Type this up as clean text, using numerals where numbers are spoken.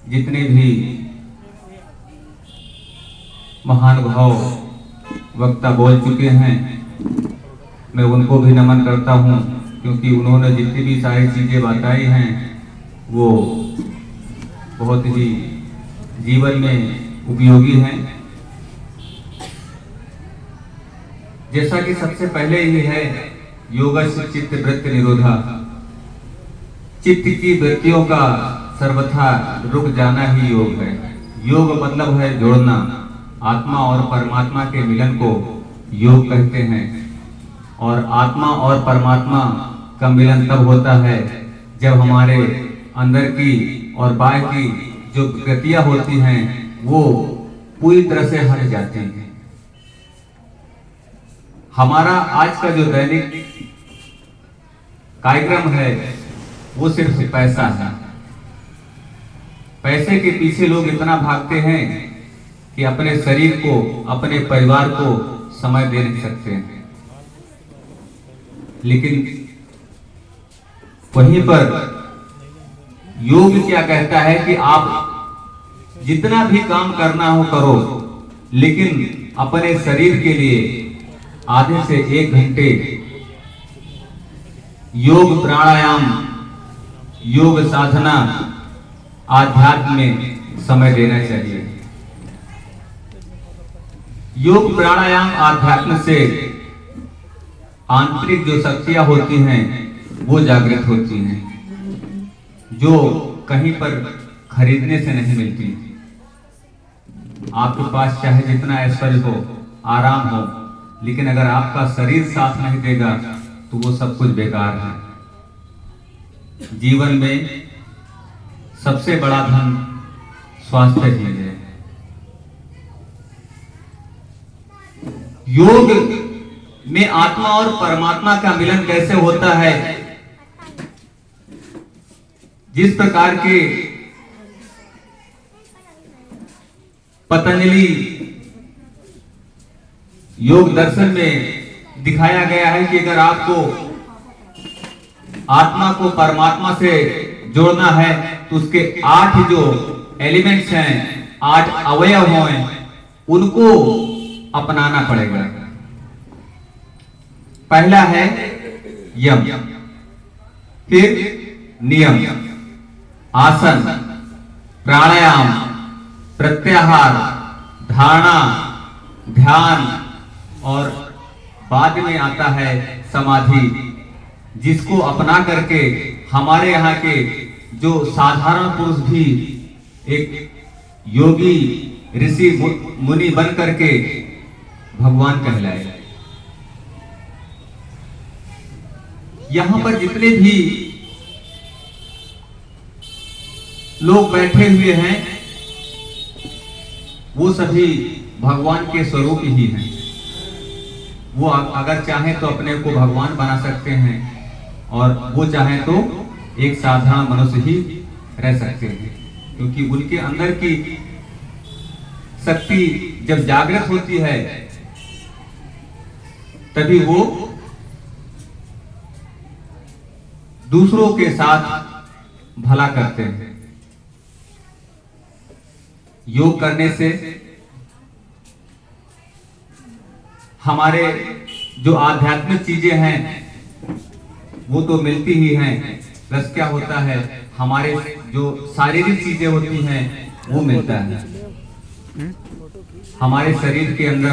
जितने भी महानुभाव वक्ता बोल चुके हैं, मैं उनको भी नमन करता हूं, क्योंकि उन्होंने जितनी भी सारी चीज़ें बताई हैं वो बहुत ही जीवन में उपयोगी हैं। जैसा कि सबसे पहले ही है, योगस्य चित्त वृत्ति निरोधा, चित्त की वृत्तियों का सर्वथा रुक जाना ही योग है। योग मतलब है जोड़ना, आत्मा और परमात्मा के मिलन को योग कहते हैं। और आत्मा और परमात्मा का मिलन तब होता है जब हमारे अंदर की और बाहर की जो गतियां होती हैं वो पूरी तरह से हट जाती हैं। हमारा आज का जो दैनिक कार्यक्रम है वो सिर्फ पैसा है। पैसे के पीछे लोग इतना भागते हैं कि अपने शरीर को, अपने परिवार को समय दे नहीं सकते हैं। लेकिन वहीं पर योग क्या कहता है कि आप जितना भी काम करना हो करो, लेकिन अपने शरीर के लिए आधे से 1 घंटे योग प्राणायाम, योग साधना, आध्यात्म में समय देना चाहिए। योग प्राणायाम आध्यात्म से आंतरिक जो शक्तियां होती हैं वो जागृत होती हैं, जो कहीं पर खरीदने से नहीं मिलती। आपके पास चाहे जितना ऐश्वर्य हो, आराम हो, लेकिन अगर आपका शरीर साथ नहीं देगा तो वो सब कुछ बेकार है। जीवन में सबसे बड़ा धन स्वास्थ्य ही है। योग में आत्मा और परमात्मा का मिलन कैसे होता है? जिस प्रकार के पतंजलि योग दर्शन में दिखाया गया है कि अगर आपको आत्मा को परमात्मा से जोड़ना है तो उसके 8 जो एलिमेंट्स हैं, 8 अवयव हैं, उनको अपनाना पड़ेगा। पहला है यम, फिर नियम, आसन, प्राणायाम, प्रत्याहार, धारणा, ध्यान और बाद में आता है समाधि, जिसको अपना करके हमारे यहाँ के जो साधारण पुरुष भी एक योगी ऋषि मुनि बन करके भगवान कहलाए। यहाँ पर जितने भी लोग बैठे हुए हैं वो सभी भगवान के स्वरूप ही हैं। वो अगर चाहें तो अपने को भगवान बना सकते हैं और वो चाहें तो एक साधारण मनुष्य ही रह सकते हैं, क्योंकि उनके अंदर की शक्ति जब जागृत होती है तभी वो दूसरों के साथ भला करते हैं। योग करने से हमारे जो आध्यात्मिक चीजें हैं वो तो मिलती ही हैं, प्लस क्या होता है, हमारे जो शारीरिक चीजें होती हैं वो मिलता है। हमारे शरीर के अंदर